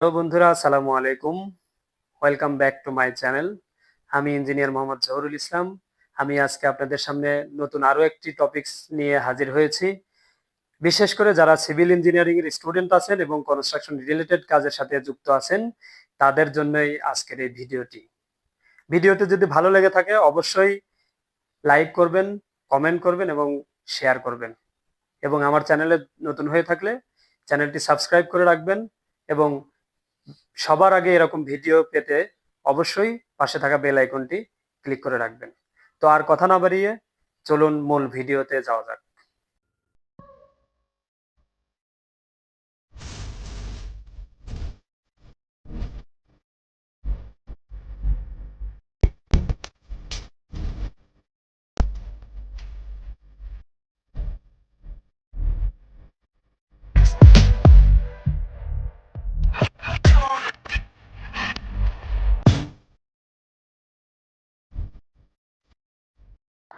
তো বন্ধুরা, আসসালামু আলাইকুম। Welcome back to my channel. আমি ইঞ্জিনিয়ার মোহাম্মদ জহুরুল ইসলাম। আমি আজকে আপনাদের সামনে নতুন আরো একটি টপিকস নিয়ে হাজির হয়েছি। বিশেষ করে যারা সিভিল ইঞ্জিনিয়ারিং এর স্টুডেন্ট আছেন এবং কনস্ট্রাকশন রিলেটেড কাজের সাথে যুক্ত আছেন, তাদের জন্যই আজকের এই ভিডিওটি। ভিডিওটি যদি ভালো লেগে থাকে অবশ্যই লাইক করবেন, কমেন্ট করবেন এবং শেয়ার করবেন। এবং আমার চ্যানেলে নতুন হয়ে থাকলে চ্যানেলটি সাবস্ক্রাইব করে রাখবেন এবং সবার আগে এরকম ভিডিও পেতে অবশ্যই পাশে থাকা বেল আইকনটি ক্লিক করে রাখবেন। তো আর কথা না বাড়িয়ে চলুন মূল ভিডিওতে যাওয়া যাক।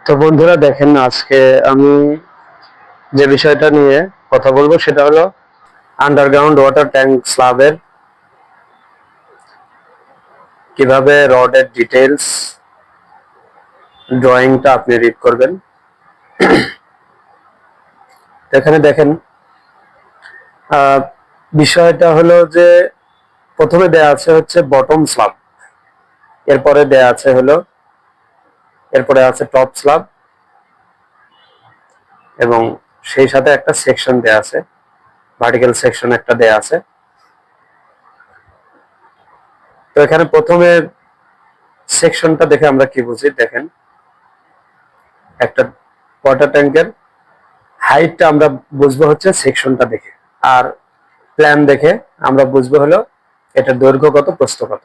তো বন্ধুরা দেখেন, আজকে আমি যে বিষয়টা নিয়ে কথা বলবো সেটা হলো আন্ডারগ্রাউন্ড ওয়াটার ট্যাঙ্ক স্ল্যাবের কিভাবে রডের ডিটেলস ড্রয়িংটা আপনি রিড করবেন। এখানে দেখেন, বিষয়টা হলো যে প্রথমে দেয়া আছে হচ্ছে বটম স্ল্যাব, এরপরে দেয়া আছে হলো এরপরে আছে টপ স্ল্যাব এবং সেই সাথে একটা সেকশন দেয়া আছে, ভার্টিক্যাল সেকশন একটা দেয়া আছে। তো এখানে প্রথমে সেকশনটা দেখে আমরা কি বুঝি, দেখেন একটা ওয়াটার ট্যাঙ্কের হাইটটা আমরা বুঝবো হচ্ছে সেকশনটা দেখে, আর প্ল্যান দেখে আমরা বুঝবো হলো এটা দৈর্ঘ্য কত, প্রস্থ কত।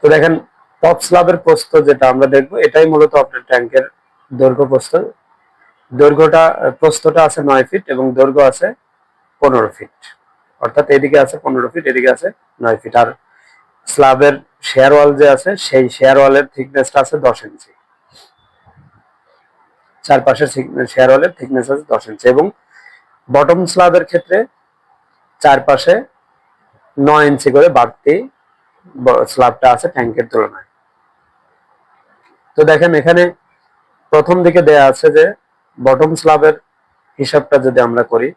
তো দেখেন, টপ স্ল্যাবের প্রস্থ যেটা আমরা দেখবো এটাই মূলত আপনার ট্যাঙ্কের দৈর্ঘ্য প্রস্থ। প্রস্থটা আছে 9 ফিট এবং দৈর্ঘ্য আছে 15 ফিট, অর্থাৎ এদিকে আছে 15 ফিট, এদিকে আছে 9 ফিট। আর স্ল্যাবের শেয়ার ওয়াল যে আছে সেই শেয়ার ওয়ালের থিকনেসটা আছে 10 ইঞ্চি, চারপাশের শেয়ার ওয়ালের থিকনেস আছে 10 ইঞ্চি। এবং বটম স্ল্যাবের ক্ষেত্রে চারপাশে 9 ইঞ্চি করে বাড়তি স্ল্যাবটা আছে ট্যাঙ্কের তুলনায়। তো দেখেন, এখানে প্রথম দিকে দেয়া আছে যে বটম স্ল্যাবের হিসাবটা যদি আমরা করি,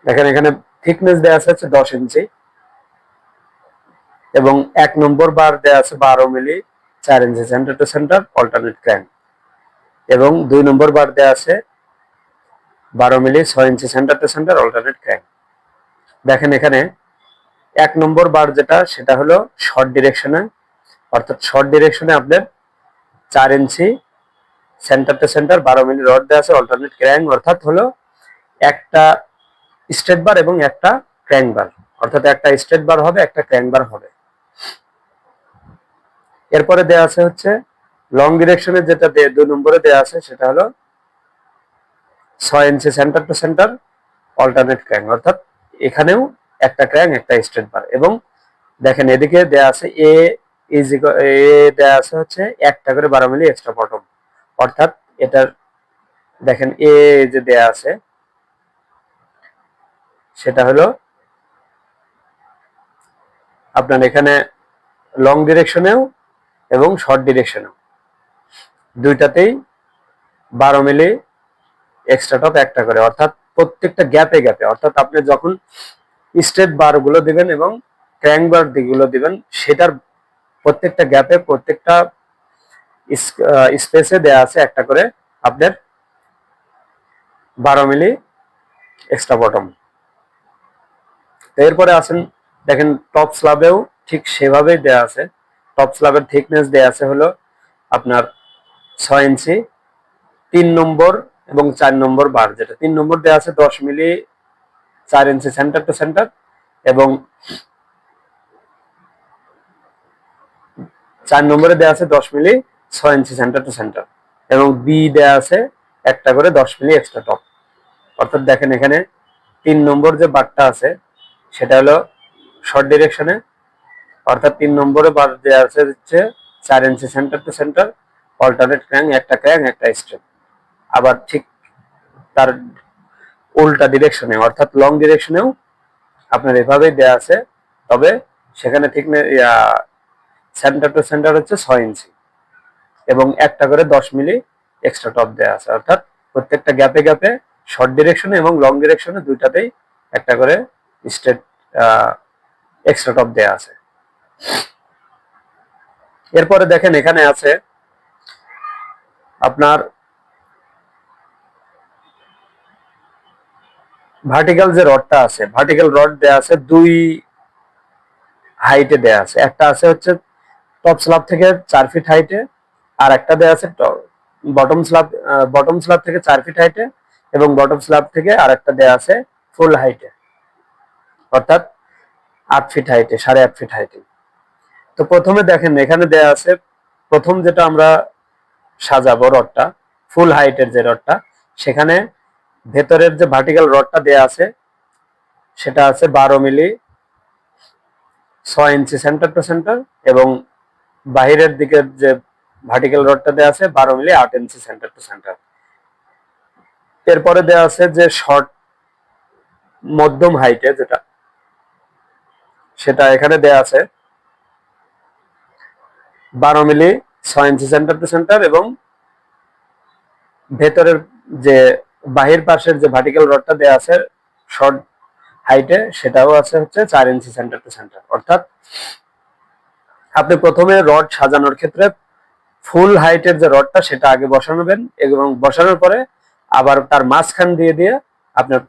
দেখেন এখানে থিকনেস দেয়া আছে 10 ইঞ্চি এবং 1 নম্বর বার দেয়া আছে 12 milli 4 inch centre to centre alternate crank, এবং 2 নম্বর বার দেয়া আছে 12 milli 6 inch centre to centre alternate crank. দেখেন এখানে 1 নম্বর বার যেটা, সেটা হলো শর্ট ডিরেকশনে, অর্থাৎ শর্ট ডিরেকশনে আপনার 4 inch centre to centre 12 milli rod দেওয়া আছে অল্টারনেট ক্র্যাঙ্ক, অর্থাৎ হলো একটা স্ট্রেট বার এবং একটা ক্র্যাঙ্ক বার, অর্থাৎ একটা স্ট্রেট বার হবে, একটা ক্র্যাঙ্ক বার হবে। এরপরে দেওয়া আছে হচ্ছে লং ডিরেকশনে, যেটা 2 নম্বরে দেওয়া আছে সেটা হলো 6 inch centre to centre alternate crank, অর্থাৎ এখানেও একটা ক্র্যাঙ্ক একটা স্ট্রেট বার। এবং দেখেন এদিকে দেওয়া আছে এ দেওয়া আছে হচ্ছে একটা করে 12 মিলি এক্সট্রা বটম, অর্থাৎ এটার দেখেন এ যে দেয়া আছে সেটা হলো আপনার এখানে লং ডিরেকশনেও এবং শর্ট ডিরেকশনেও দুইটাতেই 12 মিলি এক্সট্রা টপ একটা করে, অর্থাৎ প্রত্যেকটা গ্যাপে গ্যাপে, অর্থাৎ আপনি যখন স্ট্রেট বার গুলো দিবেন এবং ক্র্যাঙ্ক বার দিকগুলো দিবেন সেটার প্রত্যেকটা গ্যাপে, প্রত্যেকটা স্পেসে দেয়া আছে একটা করে আপনার 12 মিলি এক্সট্রা বটম। এরপরে আসেন, দেখেন টপ স্ল্যাবেও ঠিক সেভাবেই দেয়া আছে। টপ স্ল্যাবের থিকনেস দেয়া আছে হলো আপনার 6 ইঞ্চি, 3 নম্বর এবং 4 নম্বর বার, যেটা 3 নম্বর দেয়া আছে 10 মিলি 4 ইঞ্চি সেন্টার টু সেন্টার, এবং 4 নম্বরে দেয়া আছে 10 মিলি 6 ইঞ্চি সেন্টার টু সেন্টার, এবং বি দেয়া আছে একটা করে 10 মিলি এক্সট্রা টপ। অর্থাৎ দেখেন এখানে 3 নম্বর যে বারটা আছে সেটা হলো শর্ট ডিরেকশনে, অর্থাৎ 3 নম্বরে বার দেওয়া আছে হচ্ছে 4 inch centre to centre alternate crank একটা স্ট্রেট। আবার ঠিক তার উল্টা ডিরেকশনে অর্থাৎ লং ডিরেকশনেও আপনার এভাবেই দেয়া আছে, তবে সেখানে ঠিক সেন্টার টু সেন্টার হচ্ছে 6 ইঞ্চি এবং একটা করে 10 মিলি এক্সট্রা টপ দেয়া আছে, অর্থাৎ প্রত্যেকটা গ্যাপে গ্যাপে শর্ট ডিরেকশনে এবং লং ডিরেকশনে দুইটাতেই একটা করে স্ট্রেট এক্সট্রা টপ দেয়া আছে। এরপরে দেখেন এখানে আছে আপনার ভার্টিক্যাল যে রডটা আছে, ভার্টিক্যাল রড দেয়া আছে দুই হাইটে দেয়া আছে। একটা আছে হচ্ছে টপ স্ল্যাব থেকে 4 ফিট হাইটে, আর একটা দেয়া আছে বটম স্ল্যাব থেকে 4 ফিট হাইটে এবং বটম স্ল্যাব থেকে আরেকটা দেয়া আছে ফুল হাইটে, অর্থাৎ 8 ফিট হাইটে, 8.5 ফিট হাইটে। তো প্রথমে দেখেন এখানে দেয়া আছে, প্রথম যেটা আমরা সাজাবো রডটা, ফুল হাইটের যে রডটা, সেখানে ভেতরের যে ভার্টিক্যাল রডটা দেয়া আছে সেটা আছে 12 milli 6 inch centre to centre, এবং বাহিরের দিকের যে ভার্টিক্যাল রডটা দেয়া আছে 12 মিলি 8 ইঞ্চি সেন্টার টু সেন্টার। এরপরে দেয়া আছে যে শর্ট মধ্যম হাইটে যেটা, সেটা এখানে দেয়া আছে 12 milli 6 inch centre to centre, এবং ভেতরের যে বাহির পাশের যে ভার্টিক্যাল রডটা দেয়া আছে শর্ট হাইটে, সেটাও আছে হচ্ছে 4 ইঞ্চি সেন্টার টু সেন্টার। অর্থাৎ আপনি প্রথমে রড সাজানোর ক্ষেত্রে ফুল হাইটের যে রডটা সেটা আগে বসানোবেন, এবং বসানোর পরে আবার তার মাঝখান দিয়ে দিয়ে আপনার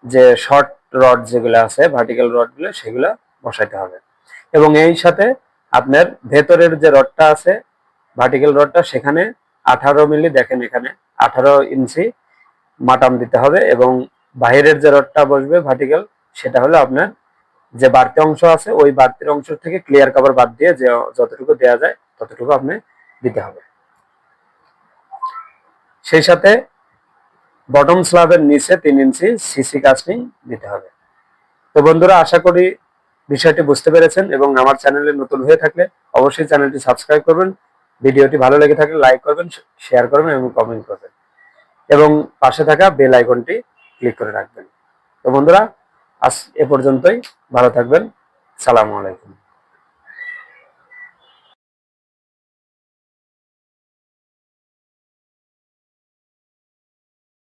যে শর্ট রড যেগুলো আছে ভার্টিক্যাল রডগুলো সেগুলো বসাইতে হবে। এবং এই সাথে আপনার ভেতরের যে রডটা আছে ভার্টিক্যাল রডটা, সেখানে 18 মিলি, দেখেন এখানে 18 ইঞ্চি মাটাম দিতে হবে, এবং বাহিরের যে রডটা বসবে ভার্টিক্যাল, সেটা হলো আপনার যে বাড়তি অংশ আছে ওই বাড়তির অংশ থেকে ক্লিয়ার কভার বাদ দিয়ে যে যতটুকু দেয়া যায় ততটুকু আপনি দিতে হবে। সেই সাথে বটম স্ল্যাবের নিচে 3 ইঞ্চি সিসি কাস্টিং দিতে হবে। তো বন্ধুরা, আশা করি বিষয়টি বুঝতে পেরেছেন, এবং আমার চ্যানেলে নতুন হয়ে থাকলে অবশ্যই চ্যানেলটি সাবস্ক্রাইব করবেন, ভিডিওটি ভালো লেগে থাকলে লাইক করবেন, শেয়ার করবেন এবং কমেন্ট করবেন, এবং পাশে থাকা বেল আইকনটি ক্লিক করে রাখবেন। তো বন্ধুরা, আজ এ পর্যন্তই, ভালো থাকবেন, সালামু আলাইকুম।